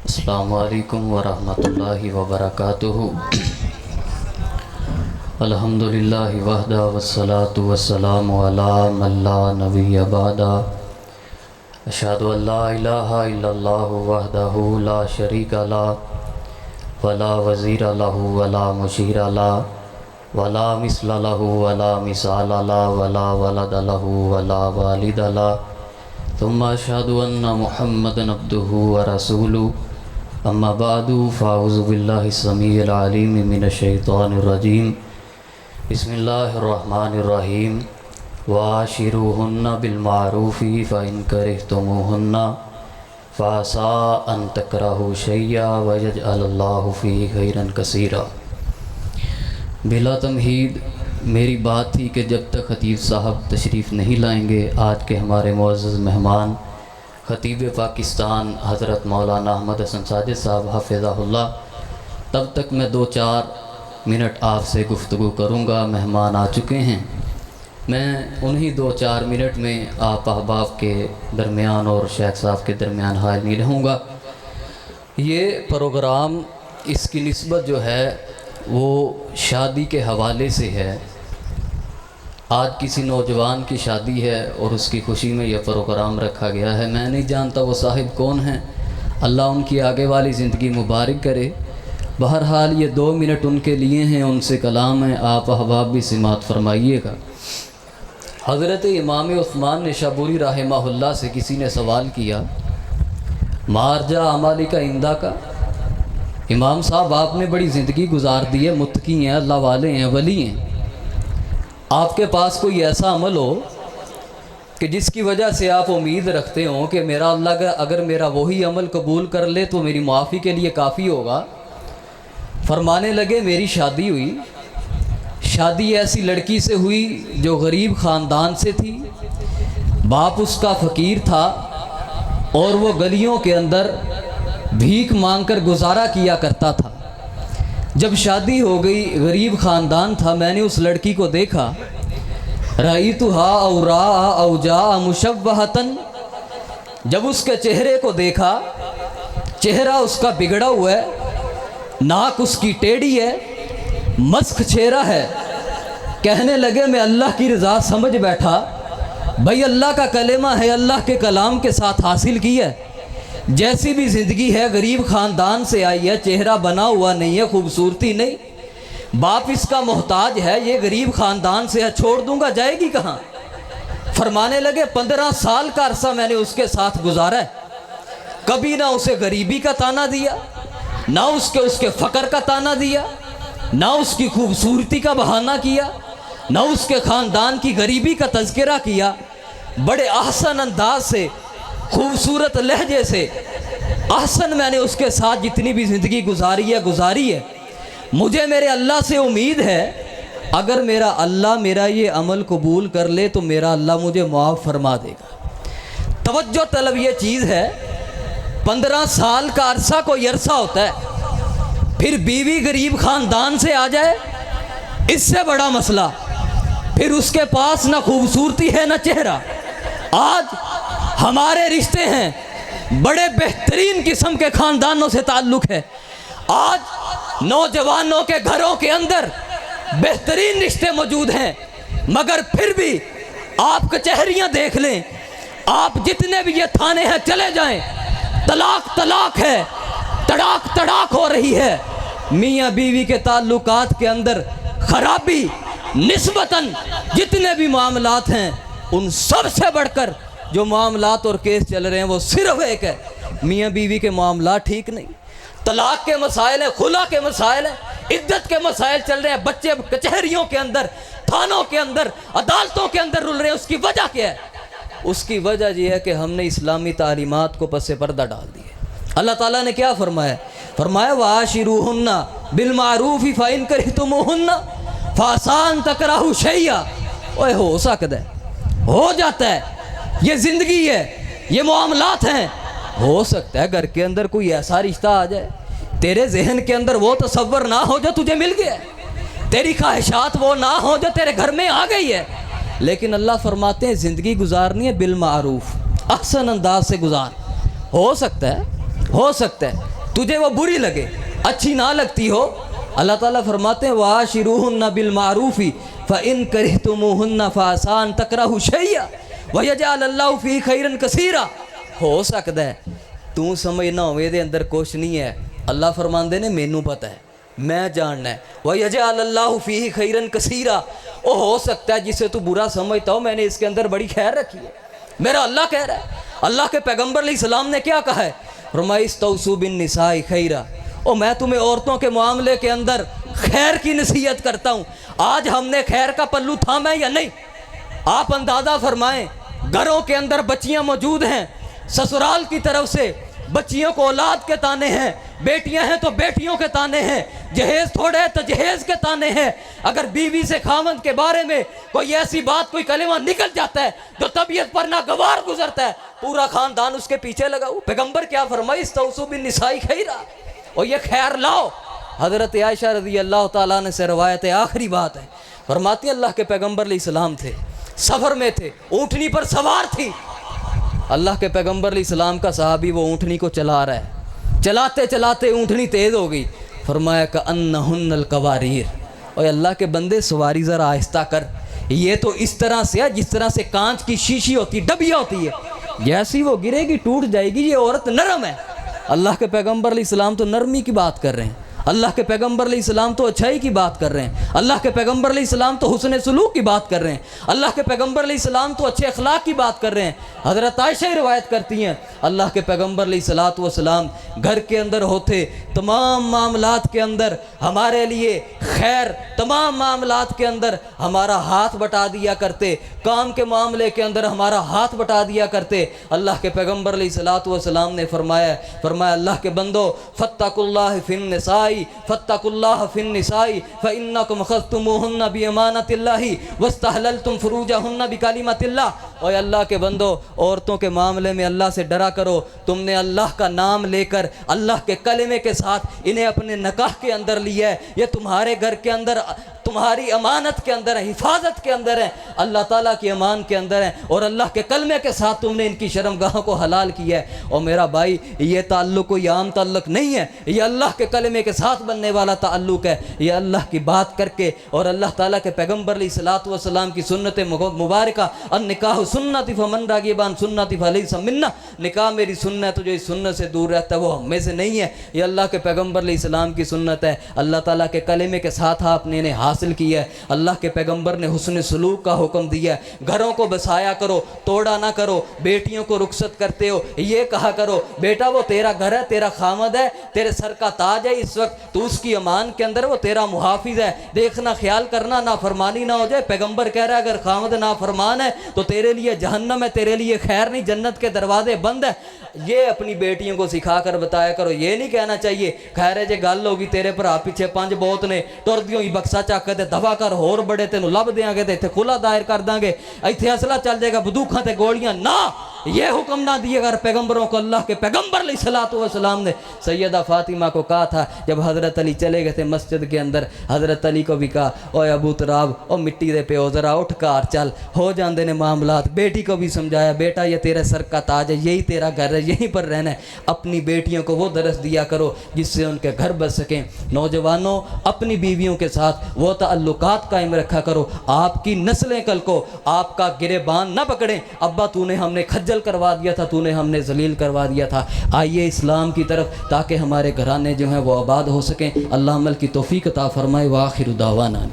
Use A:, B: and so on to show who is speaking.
A: السلام علیکم ورحمۃ اللہ وبرکاتہ۔ الحمدللہ وحدہ والصلاة والسلام علی من لا نبی بعدہ۔ اشہد ان لا الہ الا اللہ وحدہ لا شریک لہ ولا وزیر لہ ولا مشیر لہ ولا مثل لہ ولا مثال لہ ولا ولد لہ ولا والد لہ ثم اشہد ان محمدا عبدہ ورسولہ۔ اما بعد فاعوذ باللہ السمیع العلیم من الشیطان الرجیم۔ بسم اللہ الرحمن الرحیم۔ وعاشروہن بالمعروف فإن کرہتموہن فعسى ان تکرہوا شیئا ویجعل اللہ فیہ خیرا کثیرا۔ بلا تمہید میری بات تھی کہ جب تک خطیب صاحب تشریف نہیں لائیں گے، آج کے ہمارے معزز مہمان خطیب پاکستان حضرت مولانا احمد حسن ساجد صاحب حفظہ اللہ، تب تک میں 2-4 منٹ آپ سے گفتگو کروں گا۔ مہمان آ چکے ہیں، میں انہی 2-4 منٹ میں آپ احباب کے درمیان اور شیخ صاحب کے درمیان حائل نہیں رہوں گا۔ یہ پروگرام اس کی نسبت جو ہے وہ شادی کے حوالے سے ہے۔ آج کسی نوجوان کی شادی ہے اور اس کی خوشی میں یہ پروگرام رکھا گیا ہے۔ میں نہیں جانتا وہ صاحب کون ہیں، اللہ ان کی آگے والی زندگی مبارک کرے۔ بہرحال یہ 2 منٹ ان کے لیے ہیں، ان سے کلام ہے، آپ احباب بھی سماعت فرمائیے گا۔ حضرت امام عثمان نشابوری رحمہ اللہ سے کسی نے سوال کیا، مارجا عمالی کا اندہ کا، امام صاحب آپ نے بڑی زندگی گزار دی ہے، متقی ہیں، اللہ والے ہیں، ولی ہیں، آپ کے پاس کوئی ایسا عمل ہو کہ جس کی وجہ سے آپ امید رکھتے ہوں کہ میرا اللہ اگر میرا وہی عمل قبول کر لے تو میری معافی کے لیے کافی ہوگا۔ فرمانے لگے میری شادی ہوئی، شادی ایسی لڑکی سے ہوئی جو غریب خاندان سے تھی، باپ اس کا فقیر تھا اور وہ گلیوں کے اندر بھیک مانگ کر گزارا کیا کرتا تھا۔ جب شادی ہو گئی، غریب خاندان تھا، میں نے اس لڑکی کو دیکھا، رأیتھا اوراء اوجاء مشوہۃ، جب اس کے چہرے کو دیکھا، چہرہ اس کا بگڑا ہوا ہے، ناک اس کی ٹیڑھی ہے، مسخ چہرہ ہے۔ کہنے لگے میں اللہ کی رضا سمجھ بیٹھا، بھائی اللہ کا کلمہ ہے، اللہ کے کلام کے ساتھ حاصل کی ہے، جیسی بھی زندگی ہے، غریب خاندان سے آئی ہے، چہرہ بنا ہوا نہیں ہے، خوبصورتی نہیں، باپ اس کا محتاج ہے، یہ غریب خاندان سے ہے، چھوڑ دوں گا، جائے گی کہاں؟ فرمانے لگے 15 سال کا عرصہ میں نے اس کے ساتھ گزارا ہے، کبھی نہ اسے غریبی کا تانا دیا، نہ اس کے فقر کا تانا دیا، نہ اس کی خوبصورتی کا بہانہ کیا، نہ اس کے خاندان کی غریبی کا تذکرہ کیا، بڑے احسن انداز سے، خوبصورت لہجے سے، احسن میں نے اس کے ساتھ جتنی بھی زندگی گزاری ہے۔ مجھے میرے اللہ سے امید ہے اگر میرا اللہ میرا یہ عمل قبول کر لے تو میرا اللہ مجھے معاف فرما دے گا۔ توجہ طلب یہ چیز ہے، 15 سال کا عرصہ کوئی عرصہ ہوتا ہے، پھر بیوی غریب خاندان سے آ جائے، اس سے بڑا مسئلہ، پھر اس کے پاس نہ خوبصورتی ہے نہ چہرہ۔ آج ہمارے رشتے ہیں، بڑے بہترین قسم کے خاندانوں سے تعلق ہے، آج نوجوانوں کے گھروں کے اندر بہترین رشتے موجود ہیں، مگر پھر بھی آپ کچہریاں دیکھ لیں، آپ جتنے بھی یہ تھانے ہیں چلے جائیں، طلاق ہے، تڑاک ہو رہی ہے، میاں بیوی کے تعلقات کے اندر خرابی، نسبتاً جتنے بھی معاملات ہیں ان سب سے بڑھ کر جو معاملات اور کیس چل رہے ہیں وہ صرف ایک ہے، میاں بیوی کے معاملات ٹھیک نہیں، طلاق کے مسائل ہیں، خلا کے مسائل ہیں، عدت کے مسائل چل رہے ہیں، بچے کچہریوں کے اندر، تھانوں کے اندر، عدالتوں کے اندر رل رہے ہیں۔ اس کی وجہ کیا ہے؟ اس کی وجہ یہ ہے کہ ہم نے اسلامی تعلیمات کو پس پردہ ڈال دیا۔ اللہ تعالیٰ نے کیا فرمایا؟ فرمایا وَعَاشِرُوهُنَّ بِالْمَعْرُوفِ فَإِن كَرِهْتُمُوهُنَّ فَعَسَىٰ أَن تَكْرَهُوا شَيْئًا۔ اوے ہو سکتا ہے، ہو جاتا ہے، یہ زندگی ہے، یہ معاملات ہیں، ہو سکتا ہے گھر کے اندر کوئی ایسا رشتہ آ جائے، تیرے ذہن کے اندر وہ تصور نہ ہو جو تجھے مل گیا ہے، تیری خواہشات وہ نہ ہو جو تیرے گھر میں آ گئی ہے، لیکن اللہ فرماتے ہیں زندگی گزارنی ہے بالمعروف، احسن انداز سے گزار۔ ہو سکتا ہے
B: تجھے وہ بری لگے، اچھی نہ لگتی ہو، اللہ تعالیٰ فرماتے ہیں وَعَاشِرُوهُنَّ بِالْمَعْرُوفِ فَإِن كَرِهْتُمُوهُنَّ فَعَسَىٰ أَن تَكْرَهُوا شَيْئًا وَيَجْعَلَ اللَّهُ فِيهِ خَيْرًا كَثِيرًا۔ ہو سکتا ہے تو سمجھنا ہوئے دے اندر کچھ نہیں ہے، اللہ فرماندے نے مینوں پتہ ہے، میں جاننا ہے، وَيَجْعَلَ اللَّهُ فِيهِ خَيْرًا كَثِيرًا۔ وہ ہو سکتا ہے جسے تو برا سمجھتا ہو، میں نے اس کے اندر بڑی خیر رکھی ہے، میرا اللہ کہہ رہا ہے۔ اللہ کے پیغمبر علیہ السلام نے کیا کہا ہے؟ فرمایا استوصوا بالنساء خیرا، اور میں تمہیں عورتوں کے معاملے کے اندر خیر کی نصیحت کرتا ہوں۔ آج ہم نے خیر کا پلو تھاما ہے یا نہیں؟ آپ اندازہ فرمائیں، گھروں کے اندر بچیاں موجود ہیں، سسرال کی طرف سے بچیوں کو اولاد کے تانے ہیں، بیٹیاں ہیں تو بیٹیوں کے تانے ہیں، جہیز تھوڑے تو جہیز کے تانے ہیں۔ اگر بیوی سے خاوند کے بارے میں کوئی ایسی بات، کوئی کلمہ نکل جاتا ہے تو طبیعت پر ناگوار گزرتا ہے، پورا خاندان اس کے پیچھے لگا ہوا۔ پیغمبر کیا فرمائی؟ استوصوا بالنساء خیرا، اور یہ خیر لاؤ۔ حضرت عائشہ رضی اللہ تعالیٰ عنہ سے روایت ہے، آخری بات ہے، فرماتی اللہ کے پیغمبر علیہ السلام تھے، سفر میں تھے، اونٹنی پر سوار تھی، اللہ کے پیغمبر علیہ السلام کا صحابی وہ اونٹنی کو چلا رہا ہے، چلاتے چلاتے اونٹنی تیز ہو گئی، فرمایا کأنہن القواریر، اور اللہ کے بندے سواری ذرا آہستہ کر، یہ تو اس طرح سے ہے جس طرح سے کانچ کی شیشی ہوتی، ڈبیا ہوتی ہے، جیسی وہ گرے گی ٹوٹ جائے گی، یہ عورت نرم ہے۔ اللہ کے پیغمبر علیہ السلام تو نرمی کی بات کر رہے ہیں، اللہ کے پیغمبر علیہ السلام تو اچھائی کی بات کر رہے ہیں، اللہ کے پیغمبر علیہ السلام تو حسن سلوک کی بات کر رہے ہیں، اللہ کے پیغمبر علیہ السلام تو اچھے اخلاق کی بات کر رہے ہیں۔ حضرت عائشہ روایت کرتی ہیں اللہ کے پیغمبر علیہ السلام گھر کے اندر ہوتے، تمام معاملات کے اندر ہمارے لیے خیر، تمام معاملات کے اندر ہمارا ہاتھ بٹا دیا کرتے، کام کے معاملے کے اندر ہمارا ہاتھ بٹا دیا کرتے۔ اللہ کے پیغمبر علیہ السلام نے فرمایا اللہ کے بندو فاتقوا اللہ فی النساء، فاتقوا اللہ فی النساء فإنکم خذتموہن بامانۃ اللہ واستحللتم فروجہن بکلمۃ اللہ۔ اور اللہ کے بندو عورتوں کے معاملے میں اللہ سے ڈرا کرو، تم نے اللہ کا نام لے کر اللہ کے کلمے کے ساتھ انہیں اپنے نکاح کے اندر لیا ہے، یہ تمہارے گھر کے اندر تمہاری امانت کے اندر ہے، حفاظت کے اندر ہے، اللہ تعالیٰ کی امان کے اندر ہے، اور اللہ کے کلمے کے ساتھ تم نے ان کی شرمگاہوں کو حلال کیا ہے۔ اور میرا بھائی یہ تعلق کوئی عام تعلق نہیں ہے، یہ اللہ کے کلمے کے ساتھ بننے والا تعلق ہے، یہ اللہ کی بات کر کے اور اللہ تعالیٰ کے پیغمبر علیہ السلام کی سنت مبارکہ النکاح سنتی فمن راغب عن سنتی فلیس منا، نکاح میری سنت ہے، جو اس سنت سے دور رہتا ہے وہ ہم میں سے نہیں ہے، یہ اللہ کے پیغمبر علیہ السلام کی سنت ہے، اللہ تعالیٰ کے کلمے کے ساتھ آپ نے انہیں حاصل کیا ہے۔ اللہ کے پیغمبر نے حسن سلوک کا حکم دیا ہے، گھروں کو بسایا کرو، توڑا نہ کرو، بیٹیوں کو رخصت کرتے ہو یہ کہا کرو بیٹا وہ تیرا گھر ہے، تیرا خامد ہے، تیرے سر کا تاج ہے، اس وقت تو اس کی امان کے اندر، وہ تیرا محافظ ہے، دیکھنا خیال کرنا نافرمانی نہ ہو جائے۔ پیغمبر کہہ رہا ہے اگر خامد نافرمان ہے تو تیرے لیے جہنم ہے، تیرے لیے خیر نہیں، جنت کے دروازے بند ہیں۔ یہ اپنی بیٹیوں کو سکھا کر بتایا کرو، یہ نہیں کہنا چاہیے خیر ہے جے گل ہوگی تیرے پر آپ پیچھے پانچ بہت نے ٹر دیوں ہی بکسا چک کے دفاع کر ہور بڑے تینوں لب دیاں گے تے ایتھے کھلا دائر کر داں گے، ایتھے اصلہ چل جائے گا بندوقاں تے گولیاں، نہ یہ حکم نہ دیے اگر پیغمبروں کو۔ اللہ کے پیغمبر علیہ السلام نے سیدہ فاطمہ کو کہا تھا جب حضرت علی چلے گئے تھے مسجد کے اندر، حضرت علی کو بھی کہا اوے ابو تراب او مٹی دے پیو ذرا اٹھ کار چل، ہو جاندے نے معاملات۔ بیٹی کو بھی سمجھایا بیٹا یہ تیرے سر کا تاج ہے، یہی تیرا گھر ہے، یہیں پر رہنا ہے۔ اپنی بیٹیوں کو وہ درس دیا کرو جس سے ان کے گھر بس سکیں۔ نوجوانوں اپنی بیویوں کے ساتھ وہ تعلقات قائم رکھا کرو، آپ کی نسلیں کل کو آپ کا گریبان نہ پکڑیں، ابا تو نے ہم نے کھجل کروا دیا تھا، تو نے ہم نے ذلیل کروا دیا تھا۔ آئیے اسلام کی طرف تاکہ ہمارے گھرانے جو ہیں وہ آباد ہو سکیں۔ اللہ عمل کی توفیق عطا فرمائے۔ وآخر دعوانا